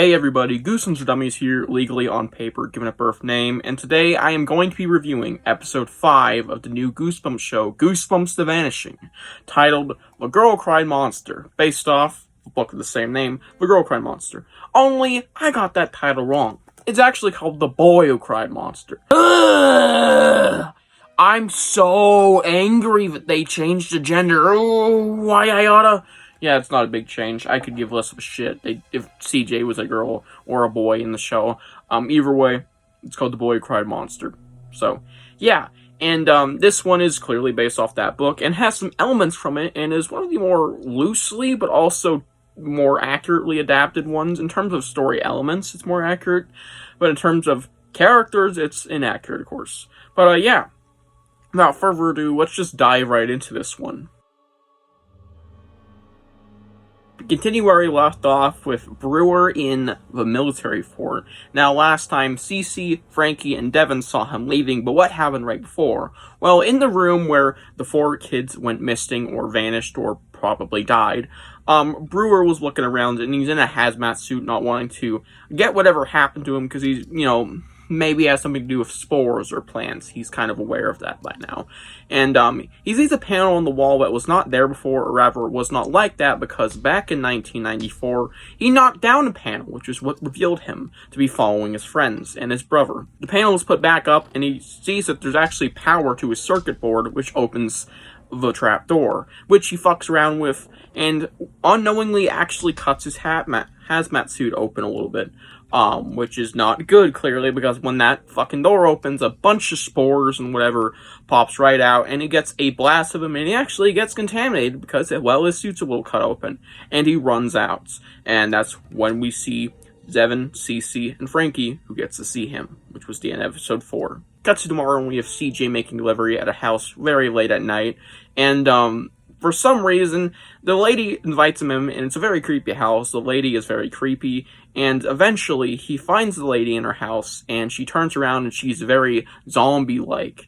Hey everybody, Goosebumps for Dummies here, legally on paper, given a birth name, and today I am going to be reviewing episode 5 of the new Goosebumps show, Goosebumps the Vanishing, titled The Girl Cried Monster, based off the book of the same name, The Girl Cried Monster. Only, I got that title wrong. It's actually called The Boy Who Cried Monster. Ugh! I'm so angry that they changed the gender. Oh, why I oughta... Yeah, it's not a big change. I could give less of a shit if CJ was a girl or a boy in the show. Either way, it's called The Boy Who Cried Monster. So, yeah. And this one is clearly based off that book and has some elements from it and is one of the more loosely but also more accurately adapted ones. In terms of story elements, it's more accurate. But in terms of characters, it's inaccurate, of course. But, yeah. Without further ado, let's just dive right into this one. Continue where we left off with Brewer in the military fort. Now, last time, Cece, Frankie, and Devin saw him leaving, but what happened right before? Well, in the room where the 4 kids went missing or vanished or probably died, Brewer was looking around and he's in a hazmat suit, not wanting to get whatever happened to him because he's, maybe has something to do with spores or plants. He's kind of aware of that by now. And he sees a panel on the wall that was not there before, or rather was not like that, because back in 1994, he knocked down a panel, which is what revealed him to be following his friends and his brother. The panel was put back up, and he sees that there's actually power to his circuit board, which opens the trap door, which he fucks around with, and unknowingly actually cuts his hazmat suit open a little bit. Which is not good, clearly, because when that fucking door opens, a bunch of spores and whatever pops right out, and he gets a blast of them, and he actually gets contaminated because, well, his suit's a little cut open, and he runs out. And that's when we see Devin, Cece, and Frankie, who gets to see him, which was the end of episode 4. Cut to tomorrow, and we have CJ making delivery at a house very late at night, and, for some reason, the lady invites him in, and it's a very creepy house. The lady is very creepy, and eventually he finds the lady in her house, and she turns around and she's very zombie-like,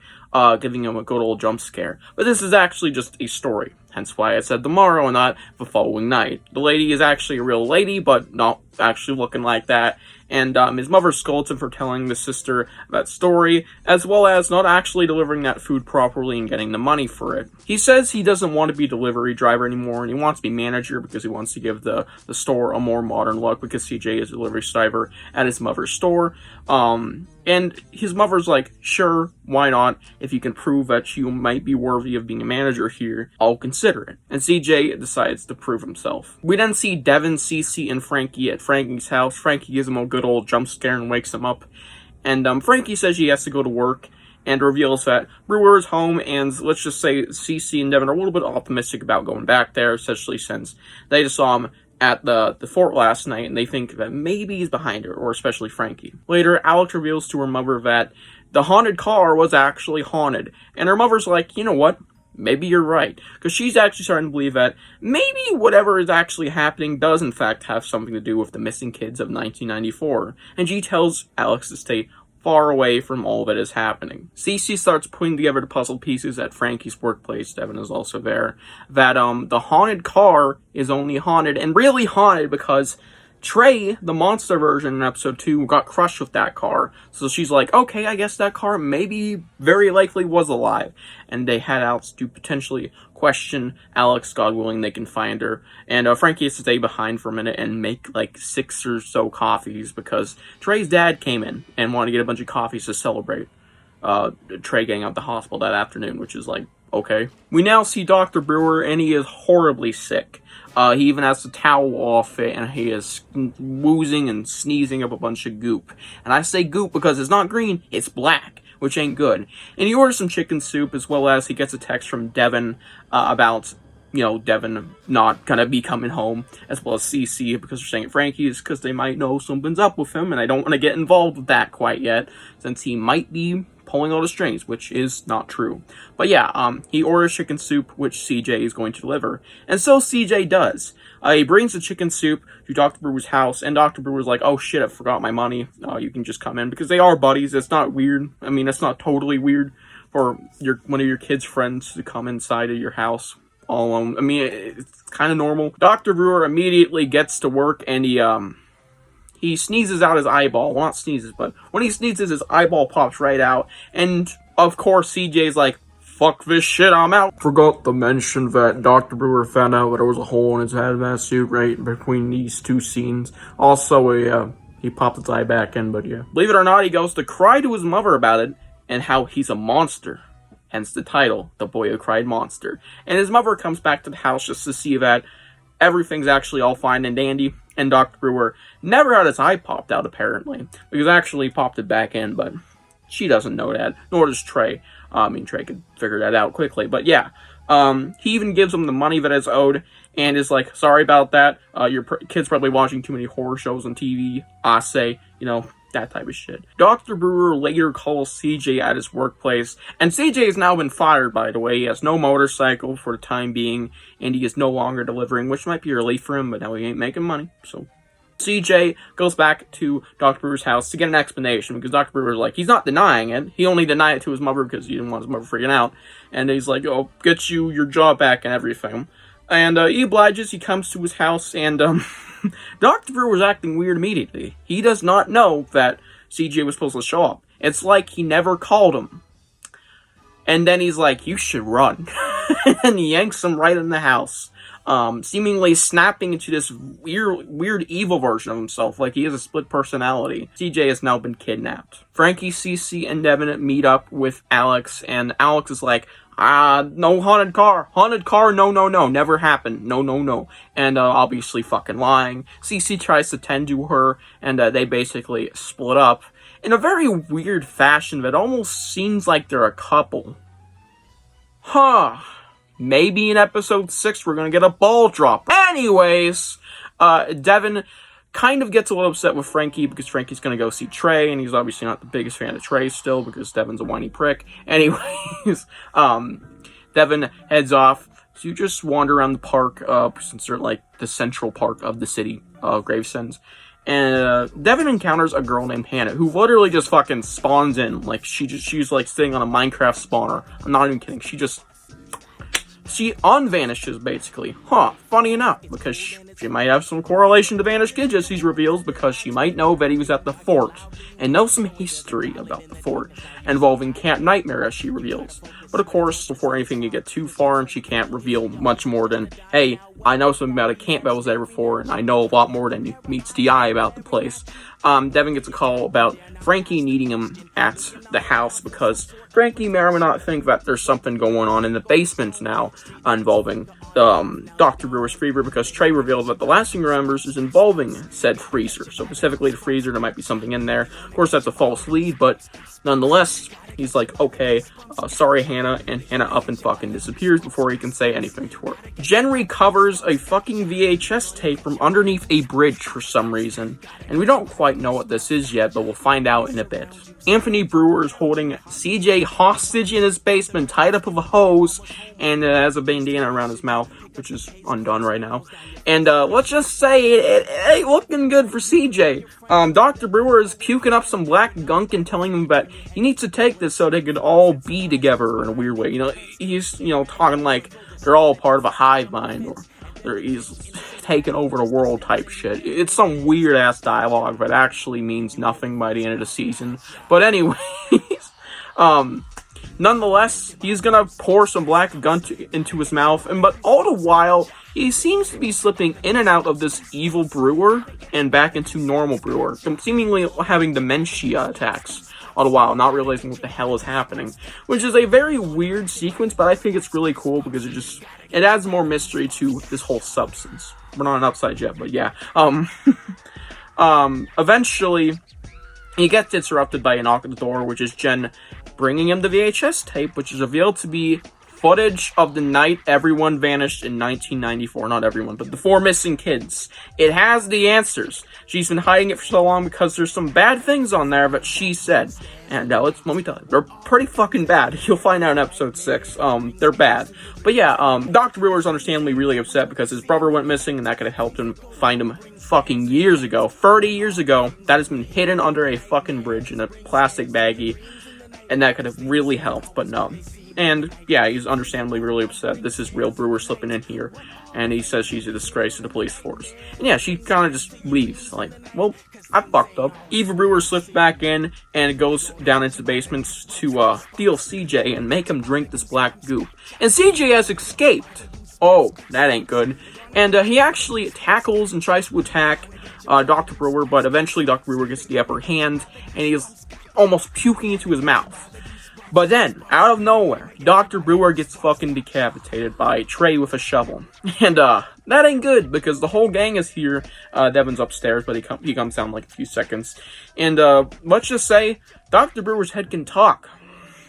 giving him a good old jump scare. But this is actually just a story, hence why I said tomorrow and not the following night. The lady is actually a real lady, but not actually looking like that. And his mother scolds him for telling the sister that story, as well as not actually delivering that food properly and getting the money for it. He says he doesn't want to be delivery driver anymore, and he wants to be manager because he wants to give the store a more modern look, because CJ is a delivery driver at his mother's store. And his mother's like, sure, why not? If you can prove that you might be worthy of being a manager here, I'll consider it. And CJ decides to prove himself. We then see Devin, Cece, and Frankie at Frankie's house. Frankie gives him a good old jump scare and wakes him up. And Frankie says he has to go to work and reveals that Brewer is home, and let's just say Cece and Devin are a little bit optimistic about going back there, especially since they just saw him at the fort last night, and they think that maybe he's behind her, or especially Frankie. Later, Alex reveals to her mother that the haunted car was actually haunted, and her mother's like, you know what? Maybe you're right, because she's actually starting to believe that maybe whatever is actually happening does in fact have something to do with the missing kids of 1994, and she tells Alex to stay far away from all that is happening. Cece starts putting together the puzzle pieces at Frankie's workplace. Devin is also there. That the haunted car is only haunted, and really haunted because Trey, the monster version in episode 2, got crushed with that car. So she's like, okay, I guess that car maybe very likely was alive. And they head out to potentially question Alex, God willing, they can find her. And Frankie has to stay behind for a minute and make like 6 or so coffees because Trey's dad came in and wanted to get a bunch of coffees to celebrate Trey getting out of the hospital that afternoon, which is like, okay. We now see Dr. Brewer, and he is horribly sick. He even has the towel off it, and he is woozing and sneezing up a bunch of goop. And I say goop because it's not green, it's black, which ain't good. And he orders some chicken soup, as well as he gets a text from Devin about, Devin not gonna be coming home, as well as Cece, because they're saying Frankie's, because they might know something's up with him, and I don't want to get involved with that quite yet, since he might be pulling all the strings, which is not true. But yeah, he orders chicken soup, which CJ is going to deliver. And so CJ does. He brings the chicken soup to Dr. Brewer's house, and Dr. Brewer's like, oh shit, I forgot my money. You can just come in, because they are buddies. It's not weird. I mean, it's not totally weird for one of your kids' friends to come inside of your house all alone. I mean, it's kind of normal. Dr. Brewer immediately gets to work, and he he sneezes out his eyeball. Well, not sneezes, but when he sneezes, his eyeball pops right out. And, of course, CJ's like, fuck this shit, I'm out. Forgot to mention that Dr. Brewer found out that there was a hole in his hazmat suit right between these two scenes. Also, he popped his eye back in, but yeah. Believe it or not, he goes to cry to his mother about it, and how he's a monster. Hence the title, The Boy Who Cried Monster. And his mother comes back to the house just to see that everything's actually all fine and dandy. And Dr. Brewer never had his eye popped out, apparently. Because actually popped it back in, but she doesn't know that. Nor does Trey. Trey could figure that out quickly. But yeah, he even gives him the money that is owed. And is like, sorry about that. Your kid's probably watching too many horror shows on TV. I say, that type of shit. Dr. Brewer later calls CJ at his workplace, and CJ has now been fired, by the way. He has no motorcycle for the time being, and he is no longer delivering, which might be a relief for him, but now he ain't making money, so... CJ goes back to Dr. Brewer's house to get an explanation, because Dr. Brewer's like, he's not denying it. He only denied it to his mother because he didn't want his mother freaking out. And he's like, oh, get you your job back and everything. And he obliges, he comes to his house, and Dr. Brewer was acting weird immediately. He does not know that CJ was supposed to show up. It's like he never called him. And then he's like, you should run. And he yanks him right in the house. Seemingly snapping into this weird evil version of himself, like he has a split personality. CJ has now been kidnapped. Frankie, Cece, and Devin meet up with Alex, and Alex is like, no haunted car, no, never happened, no, and obviously fucking lying. Cece tries to tend to her, and they basically split up in a very weird fashion that almost seems like they're a couple. Maybe in episode 6 we're gonna get a ball drop. Anyways, Devin kind of gets a little upset with Frankie because Frankie's gonna go see Trey, and he's obviously not the biggest fan of Trey still because Devin's a whiny prick. Anyways, Devin heads off to just wander around the park, since they're like the central park of the city of Gravesend. And Devin encounters a girl named Hannah who literally just fucking spawns in. Like she's like sitting on a Minecraft spawner. I'm not even kidding. She unvanishes, basically. Funny enough, because she might have some correlation to Vanished Kid, as he reveals, because she might know that he was at the fort, and know some history about the fort, involving Camp Nightmare, as she reveals. But of course, before anything can get too far, and she can't reveal much more than, hey, I know something about a camp that was there before, and I know a lot more than meets the eye about the place. Devin gets a call about Frankie needing him at the house, because Frankie may or may not think that there's something going on in the basement now involving Dr. Brewer's freezer, because Trey reveals that the last thing he remembers is involving said freezer. So specifically the freezer, there might be something in there. Of course, that's a false lead, but nonetheless, he's like, okay, sorry, Hannah, and Hannah up and fucking disappears before he can say anything to her. Jen recovers a fucking VHS tape from underneath a bridge for some reason, and we don't quite know what this is yet, but we'll find out in a bit. Anthony Brewer is holding CJ hostage in his basement, tied up with a hose, and has a bandana around his mouth, which is undone right now. And let's just say it ain't looking good for CJ. Dr. Brewer is puking up some black gunk and telling him that he needs to take this so they could all be together in a weird way. He's, talking like they're all part of a hive mind, or he's taking over the world type shit. It's some weird ass dialogue that actually means nothing by the end of the season. But anyways, nonetheless, he's gonna pour some black gunk into his mouth, but all the while, he seems to be slipping in and out of this evil Brewer and back into normal Brewer, seemingly having dementia attacks all the while, not realizing what the hell is happening, which is a very weird sequence, but I think it's really cool because it adds more mystery to this whole substance. We're not on Upside yet, but yeah. Eventually, he gets interrupted by a knock at the door, which is Jen bringing him the VHS tape, which is revealed to be footage of the night everyone vanished in 1994. Not everyone, but the 4 missing kids. It has the answers. She's been hiding it for so long because there's some bad things on there that she said. And let me tell you, they're pretty fucking bad. You'll find out in episode 6. They're bad. But yeah, Dr. Brewer's understandably really upset because his brother went missing, and that could have helped him find him fucking years ago. 30 years ago, that has been hidden under a fucking bridge in a plastic baggie, and that could have really helped, but no. And yeah, he's understandably really upset. This is real Brewer slipping in here, and he says she's a disgrace to the police force. And yeah, she kind of just leaves, like, well, I fucked up. Eva Brewer slips back in and goes down into the basement to steal CJ and make him drink this black goop. And CJ has escaped. Oh, that ain't good. And he actually tackles and tries to attack Dr. Brewer, but eventually Dr. Brewer gets the upper hand, and he's almost puking into his mouth. But then, out of nowhere, Dr. Brewer gets fucking decapitated by Trey with a shovel. And, that ain't good, because the whole gang is here. Devin's upstairs, but he comes down in like a few seconds. And, let's just say, Dr. Brewer's head can talk.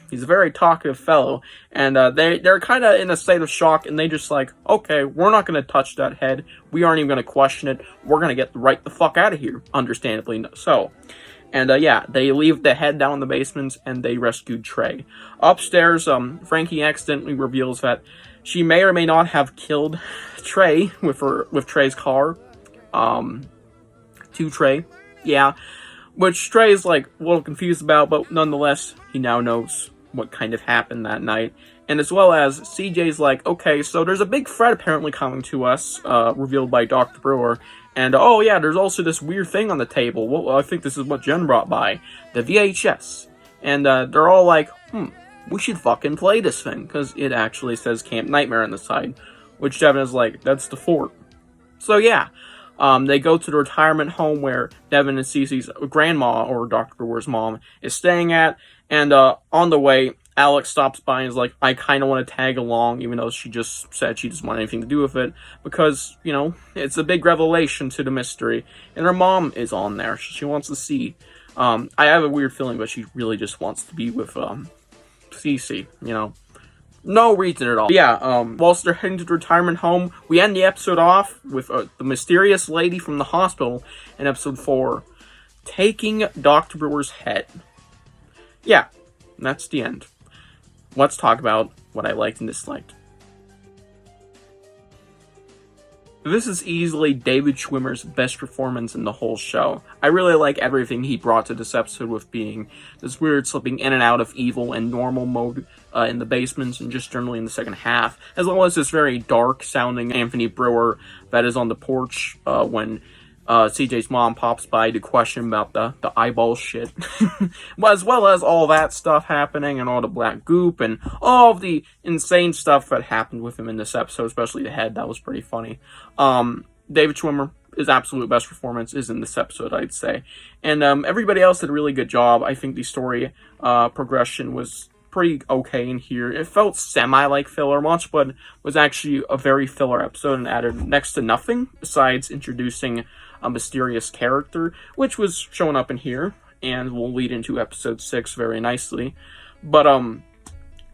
He's a very talkative fellow. And, they're kind of in a state of shock, and they just like, okay, we're not going to touch that head. We aren't even going to question it. We're going to get right the fuck out of here. Understandably so. And, yeah, they leave the head down in the basement, and they rescued Trey. Upstairs, Frankie accidentally reveals that she may or may not have killed Trey with Trey's car. To Trey. Yeah. Which Trey's, like, a little confused about, but nonetheless, he now knows what kind of happened that night. And as well as, CJ's like, okay, so there's a big threat apparently coming to us, revealed by Dr. Brewer. And, oh yeah, there's also this weird thing on the table. Well, I think this is what Jen brought by. The VHS. And, they're all like, we should fucking play this thing. Because it actually says Camp Nightmare on the side. Which Devin is like, that's the fort. So, yeah. They go to the retirement home where Devin and Cece's grandma, or Dr. Brewer's mom, is staying at. And, on the way, Alex stops by and is like, I kind of want to tag along, even though she just said she doesn't want anything to do with it, because, you know, it's a big revelation to the mystery, and her mom is on there. She wants to see. I have a weird feeling, but she really just wants to be with, Cece, you know. No reason at all. But yeah, whilst they're heading to the retirement home, we end the episode off with the mysterious lady from the hospital in episode 4 taking Dr. Brewer's head. Yeah, that's the end. Let's talk about what I liked and disliked. This is easily David Schwimmer's best performance in the whole show. I really like everything he brought to this episode, with being this weird slipping in and out of evil and normal mode in the basements and just generally in the second half, as well as this very dark sounding Anthony Brewer that is on the porch when CJ's mom pops by to question about the eyeball shit. As well as all that stuff happening and all the black goop and all of the insane stuff that happened with him in this episode, especially the head. That was pretty funny. David Schwimmer, his absolute best performance is in this episode, I'd say. And everybody else did a really good job. I think the story progression was pretty okay in here. It felt semi-like filler. Watchblood was actually a very filler episode and added next to nothing besides introducing a mysterious character, which was showing up in here and will lead into episode 6 very nicely. But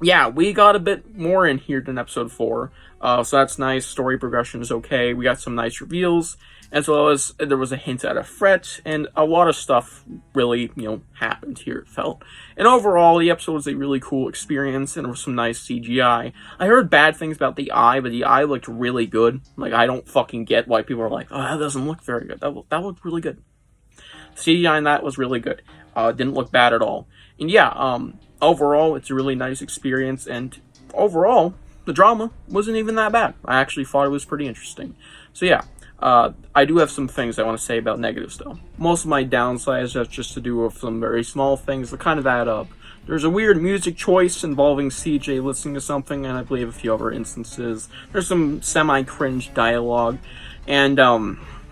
yeah, we got a bit more in here than episode 4, so that's nice. Story progression is okay. We got some nice reveals, as well as there was a hint at a threat, and a lot of stuff really, happened here, it felt. And overall, the episode was a really cool experience, and there was some nice CGI. I heard bad things about the eye, but the eye looked really good. Like, I don't fucking get why people are like, oh, that doesn't look very good. That looked really good. CGI in that was really good. Didn't look bad at all. And yeah, overall, it's a really nice experience, and overall, the drama wasn't even that bad. I actually thought it was pretty interesting. So yeah, I do have some things I want to say about negatives, though. Most of my downsides have just to do with some very small things that kind of add up. There's a weird music choice involving CJ listening to something, and I believe a few other instances. There's some semi-cringe dialogue, and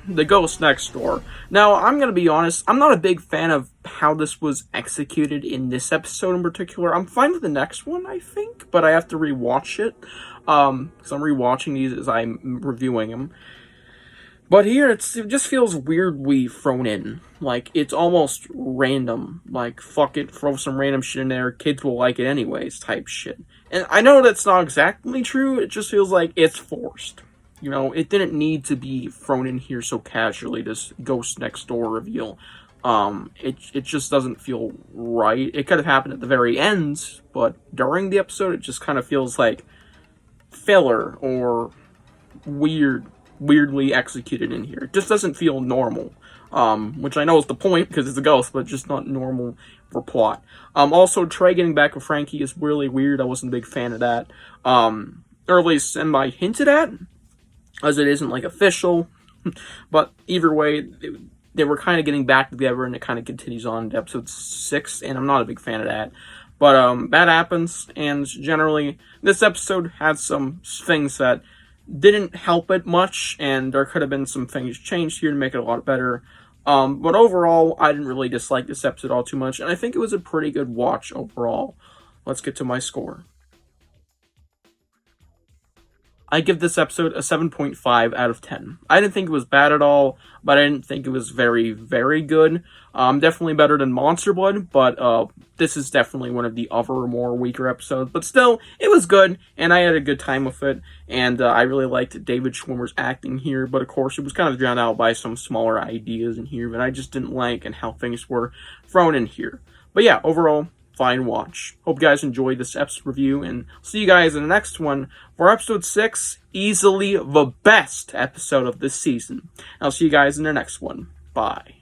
the ghost next door. Now, I'm going to be honest, I'm not a big fan of how this was executed in this episode in particular. I'm fine with the next one, I think, but I have to rewatch it, because I'm rewatching these as I'm reviewing them. But here, it just feels weirdly thrown in. Like, it's almost random. Like, fuck it, throw some random shit in there, kids will like it anyways, type shit. And I know that's not exactly true, it just feels like it's forced. It didn't need to be thrown in here so casually, this ghost next door reveal. It just doesn't feel right. It could have happened at the very end, but during the episode, it just kind of feels like filler or weird weirdly executed in here. It just doesn't feel normal. Which I know is the point because it's a ghost, but just not normal for plot. Also, Trey getting back with Frankie is really weird. I wasn't a big fan of that. Or at least semi hinted at, as it isn't like official. But either way, they were kind of getting back together, and it kind of continues on to episode 6, and I'm not a big fan of that. But that happens, and generally, this episode had some things that didn't help it much, and there could have been some things changed here to make it a lot better. But overall, I didn't really dislike this episode all too much, and I think it was a pretty good watch overall. Let's get to my score. I give this episode a 7.5 out of 10. I didn't think it was bad at all, but I didn't think it was very, very good. Definitely better than Monster Blood, but this is definitely one of the other more weaker episodes. But still, it was good, and I had a good time with it, and I really liked David Schwimmer's acting here, but of course it was kind of drowned out by some smaller ideas in here that I just didn't like and how things were thrown in here. But yeah, overall, fine watch. Hope you guys enjoyed this episode review, and see you guys in the next one for episode 6, easily the best episode of this season. I'll see you guys in the next one. Bye.